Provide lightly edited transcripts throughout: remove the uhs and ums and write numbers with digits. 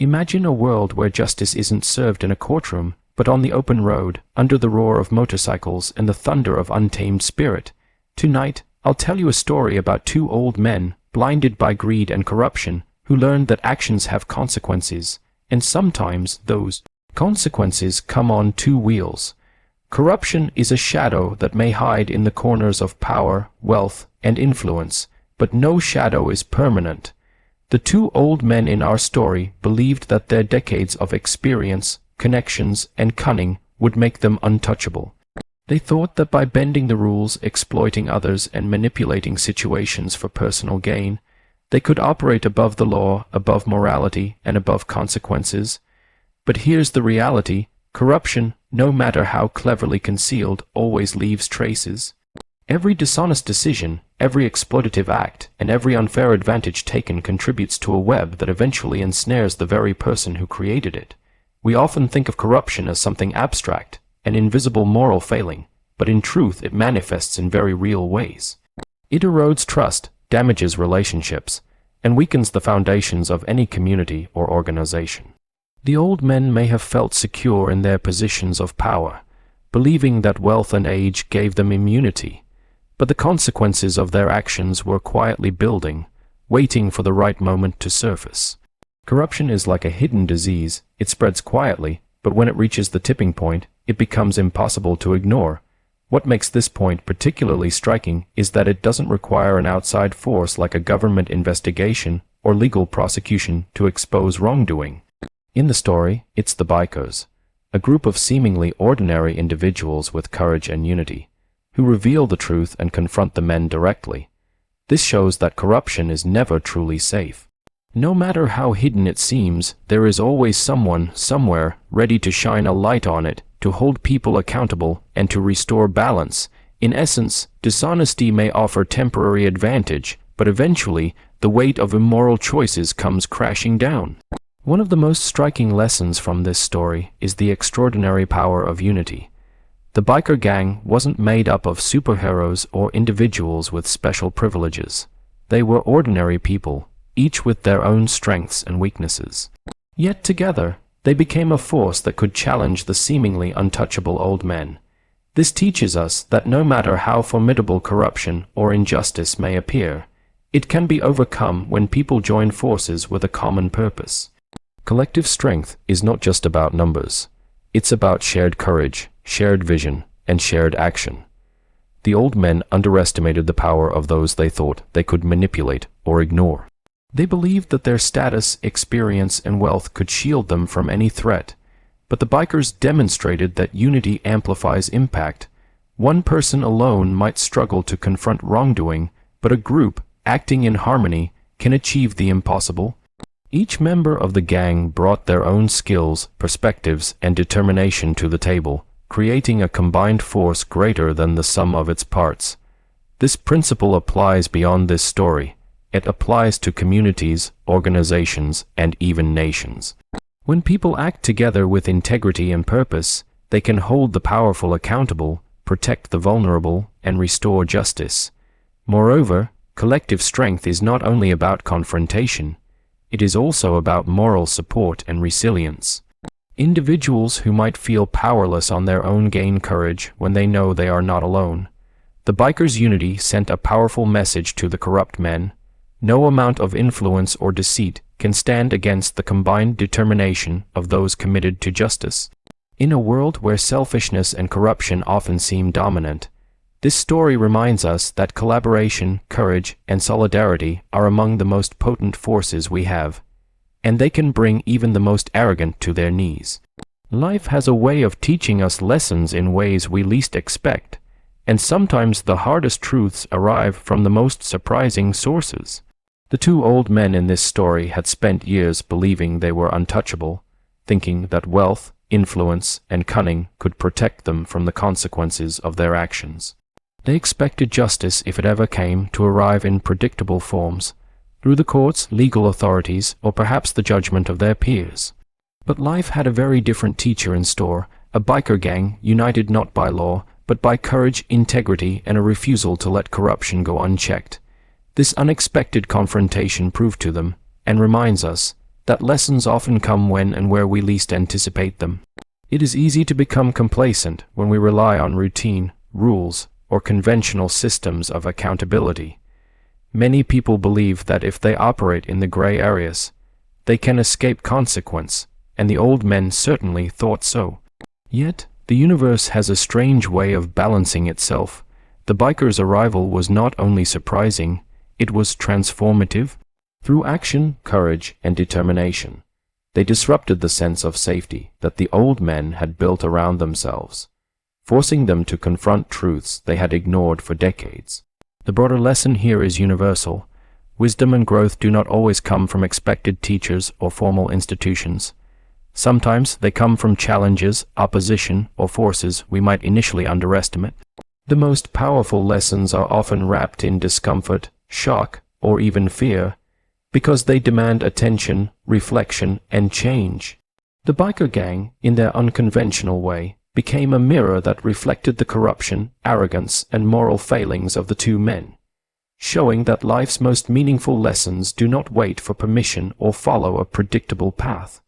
Imagine a world where justice isn't served in a courtroom, but on the open road, under the roar of motorcycles and the thunder of untamed spirit. Tonight, I'll tell you a story about two old men, blinded by greed and corruption, who learned that actions have consequences, and sometimes those consequences come on two wheels. Corruption is a shadow that may hide in the corners of power, wealth, and influence, but no shadow is permanent. The two old men in our story believed that their decades of experience, connections, and cunning would make them untouchable. They thought that by bending the rules, exploiting others, and manipulating situations for personal gain, they could operate above the law, above morality, and above consequences. But here's the reality: corruption, no matter how cleverly concealed, always leaves traces. Every dishonest decision, every exploitative act, and every unfair advantage taken contributes to a web that eventually ensnares the very person who created it. We often think of corruption as something abstract, an invisible moral failing, but in truth it manifests in very real ways. It erodes trust, damages relationships, and weakens the foundations of any community or organization. The old men may have felt secure in their positions of power, believing that wealth and age gave them immunity, but the consequences of their actions were quietly building, waiting for the right moment to surface. Corruption is like a hidden disease. It spreads quietly, but when it reaches the tipping point, it becomes impossible to ignore. What makes this point particularly striking is that it doesn't require an outside force like a government investigation or legal prosecution to expose wrongdoing. In the story, it's the bikers, a group of seemingly ordinary individuals with courage and unity, who reveal the truth and confront the men directly. This shows that corruption is never truly safe. No matter how hidden it seems, there is always someone, somewhere, ready to shine a light on it, to hold people accountable, and to restore balance. In essence, dishonesty may offer temporary advantage, but eventually, the weight of immoral choices comes crashing down. One of the most striking lessons from this story is the extraordinary power of unity. The biker gang wasn't made up of superheroes or individuals with special privileges. They were ordinary people, each with their own strengths and weaknesses. Yet together, they became a force that could challenge the seemingly untouchable old men. This teaches us that no matter how formidable corruption or injustice may appear, it can be overcome when people join forces with a common purpose. Collective strength is not just about numbers. It's about shared courage, shared vision, and shared action. The old men underestimated the power of those they thought they could manipulate or ignore. They believed that their status, experience, and wealth could shield them from any threat, but the bikers demonstrated that unity amplifies impact. One person alone might struggle to confront wrongdoing, but a group, acting in harmony, can achieve the impossible. Each member of the gang brought their own skills, perspectives, and determination to the table, creating a combined force greater than the sum of its parts. This principle applies beyond this story. It applies to communities, organizations, and even nations. When people act together with integrity and purpose, they can hold the powerful accountable, protect the vulnerable, and restore justice. Moreover, collective strength is not only about confrontation. It is also about moral support and resilience. Individuals who might feel powerless on their own gain courage when they know they are not alone. The bikers' unity sent a powerful message to the corrupt men. No amount of influence or deceit can stand against the combined determination of those committed to justice. In a world where selfishness and corruption often seem dominant, this story reminds us that collaboration, courage, and solidarity are among the most potent forces we have, and they can bring even the most arrogant to their knees. Life has a way of teaching us lessons in ways we least expect, and sometimes the hardest truths arrive from the most surprising sources. The two old men in this story had spent years believing they were untouchable, thinking that wealth, influence, and cunning could protect them from the consequences of their actions. They expected justice, if it ever came, to arrive in predictable forms, through the courts, legal authorities, or perhaps the judgment of their peers. But life had a very different teacher in store, a biker gang united not by law, but by courage, integrity, and a refusal to let corruption go unchecked. This unexpected confrontation proved to them, and reminds us, that lessons often come when and where we least anticipate them. It is easy to become complacent when we rely on routine, rules, or conventional systems of accountability. Many people believe that if they operate in the gray areas, they can escape consequence, and the old men certainly thought so. Yet, the universe has a strange way of balancing itself. The bikers' arrival was not only surprising, it was transformative. Through action, courage, and determination, they disrupted the sense of safety that the old men had built around themselves, forcing them to confront truths they had ignored for decades. The broader lesson here is universal. Wisdom and growth do not always come from expected teachers or formal institutions. Sometimes they come from challenges, opposition, or forces we might initially underestimate. The most powerful lessons are often wrapped in discomfort, shock, or even fear, because they demand attention, reflection, and change. The biker gang, in their unconventional way, became a mirror that reflected the corruption, arrogance, and moral failings of the two men, showing that life's most meaningful lessons do not wait for permission or follow a predictable path.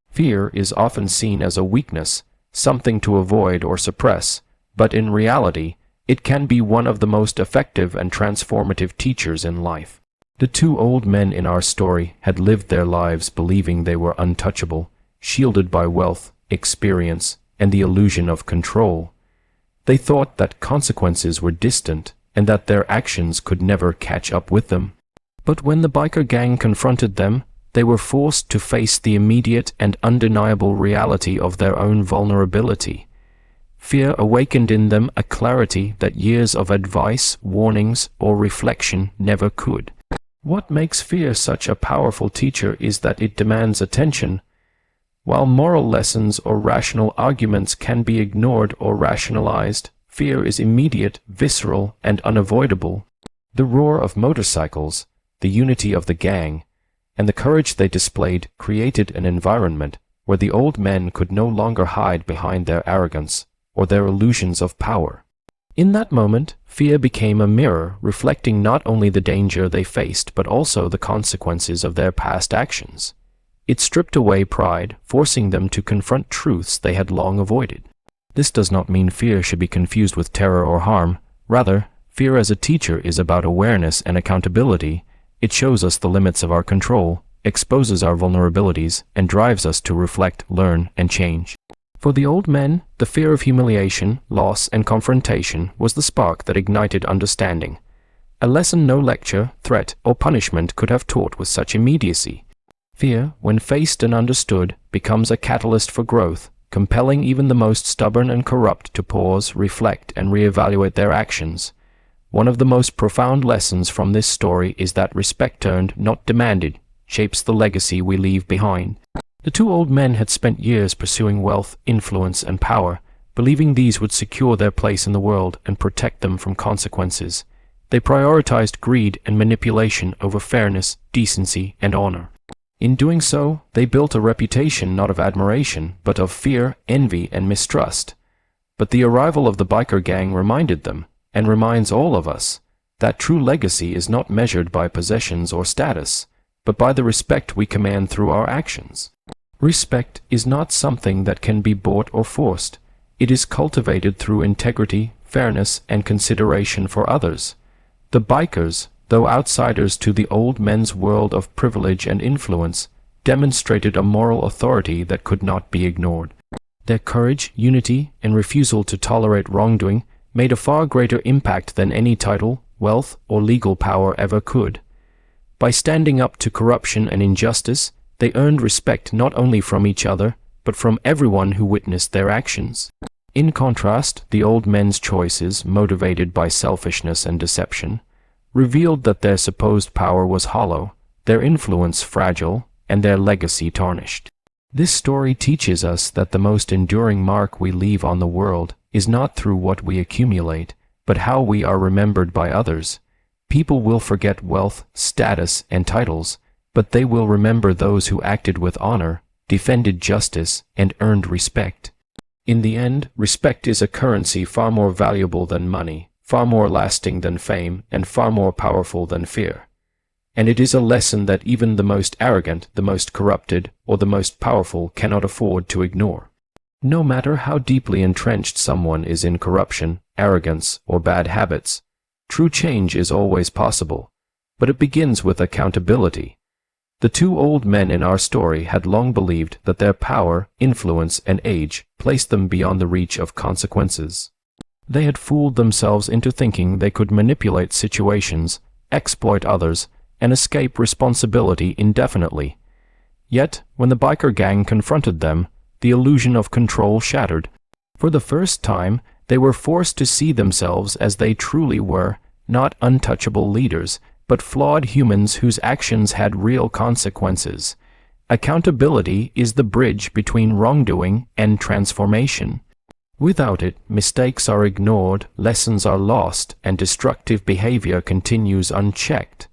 Fear is often seen as a weakness, something to avoid or suppress, but in reality, it can be one of the most effective and transformative teachers in life. The two old men in our story had lived their lives believing they were untouchable, shielded by wealth, experience, and the illusion of control. They thought that consequences were distant and that their actions could never catch up with them. But when the biker gang confronted them, they were forced to face the immediate and undeniable reality of their own vulnerability. Fear awakened in them a clarity that years of advice, warnings, or reflection never could. What makes fear such a powerful teacher is that it demands attention. While moral lessons or rational arguments can be ignored or rationalized, fear is immediate, visceral, and unavoidable. The roar of motorcycles, the unity of the gang, and the courage they displayed created an environment where the old men could no longer hide behind their arrogance or their illusions of power. In that moment, fear became a mirror reflecting not only the danger they faced but also the consequences of their past actions. It stripped away pride, forcing them to confront truths they had long avoided. This does not mean fear should be confused with terror or harm. Rather, fear as a teacher is about awareness and accountability. It shows us the limits of our control, exposes our vulnerabilities, and drives us to reflect, learn, and change. For the old men, the fear of humiliation, loss, and confrontation was the spark that ignited understanding, a lesson no lecture, threat, or punishment could have taught with such immediacy. Fear, when faced and understood, becomes a catalyst for growth, compelling even the most stubborn and corrupt to pause, reflect, and reevaluate their actions. One of the most profound lessons from this story is that respect earned, not demanded, shapes the legacy we leave behind. The two old men had spent years pursuing wealth, influence, and power, believing these would secure their place in the world and protect them from consequences. They prioritized greed and manipulation over fairness, decency, and honor. In doing so, they built a reputation not of admiration, but of fear, envy, and mistrust. But the arrival of the biker gang reminded them, and reminds all of us, that true legacy is not measured by possessions or status, but by the respect we command through our actions. Respect is not something that can be bought or forced. It is cultivated through integrity, fairness, and consideration for others. The bikers, though outsiders to the old men's world of privilege and influence, demonstrated a moral authority that could not be ignored. Their courage, unity, and refusal to tolerate wrongdoing made a far greater impact than any title, wealth, or legal power ever could. By standing up to corruption and injustice, they earned respect not only from each other, but from everyone who witnessed their actions. In contrast, the old men's choices, motivated by selfishness and deception, revealed that their supposed power was hollow, their influence fragile, and their legacy tarnished. This story teaches us that the most enduring mark we leave on the world is not through what we accumulate, but how we are remembered by others. People will forget wealth, status, and titles, but they will remember those who acted with honor, defended justice, and earned respect. In the end, respect is a currency far more valuable than money, far more lasting than fame, and far more powerful than fear. and it is a lesson that even the most arrogant, the most corrupted, or the most powerful cannot afford to ignore. No matter how deeply entrenched someone is in corruption, arrogance, or bad habits, true change is always possible, but it begins with accountability. The two old men in our story had long believed that their power, influence, and age placed them beyond the reach of consequences. They had fooled themselves into thinking they could manipulate situations, exploit others, and escape responsibility indefinitely. Yet, when the biker gang confronted them, the illusion of control shattered. For the first time, they were forced to see themselves as they truly were, not untouchable leaders, but flawed humans whose actions had real consequences. Accountability is the bridge between wrongdoing and transformation. Without it, mistakes are ignored, lessons are lost, and destructive behavior continues unchecked.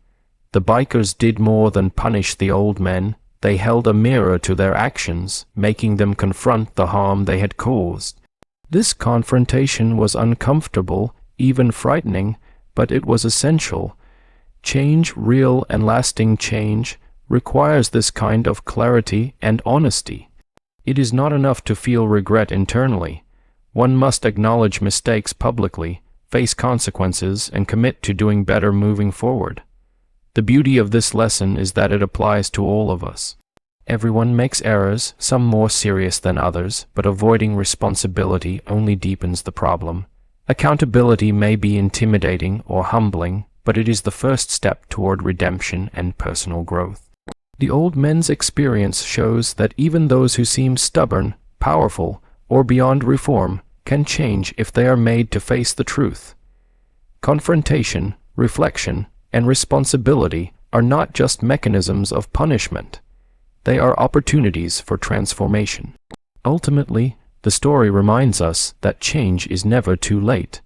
The bikers did more than punish the old men. They held a mirror to their actions, making them confront the harm they had caused. This confrontation was uncomfortable, even frightening, but it was essential. Change, real and lasting change, requires this kind of clarity and honesty. It is not enough to feel regret internally. One must acknowledge mistakes publicly, face consequences, and commit to doing better moving forward. The beauty of this lesson is that it applies to all of us. Everyone makes errors, some more serious than others, but avoiding responsibility only deepens the problem. Accountability may be intimidating or humbling, but it is the first step toward redemption and personal growth. The old men's experience shows that even those who seem stubborn, powerful, or beyond reform can change if they are made to face the truth. Confrontation, reflection, and responsibility are not just mechanisms of punishment. They are opportunities for transformation. Ultimately, the story reminds us that change is never too late,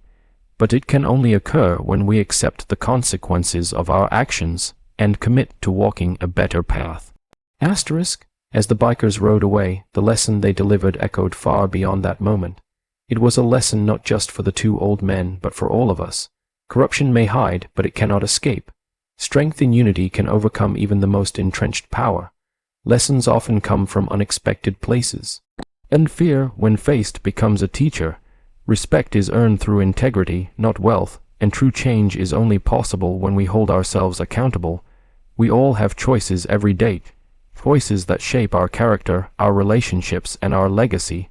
but it can only occur when we accept the consequences of our actions and commit to walking a better path. Asterisk, as the bikers rode away, the lesson they delivered echoed far beyond that moment. It was a lesson not just for the two old men, but for all of us. Corruption may hide, but it cannot escape. Strength in unity can overcome even the most entrenched power. Lessons often come from unexpected places. And fear, when faced, becomes a teacher. Respect is earned through integrity, not wealth, and true change is only possible when we hold ourselves accountable. We all have choices every day, choices that shape our character, our relationships, and our legacy.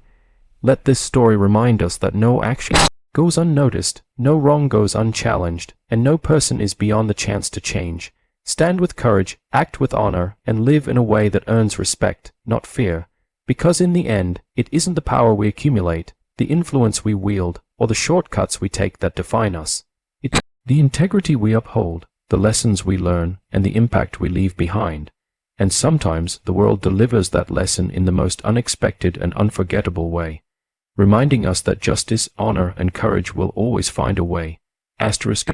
Let this story remind us that no action goes unnoticed, no wrong goes unchallenged, and no person is beyond the chance to change. Stand with courage, act with honor, and live in a way that earns respect, not fear. Because in the end, it isn't the power we accumulate, the influence we wield, or the shortcuts we take that define us. It's the integrity we uphold, the lessons we learn, and the impact we leave behind. And sometimes the world delivers that lesson in the most unexpected and unforgettable way, reminding us that justice, honor, and courage will always find a way. Asterisk.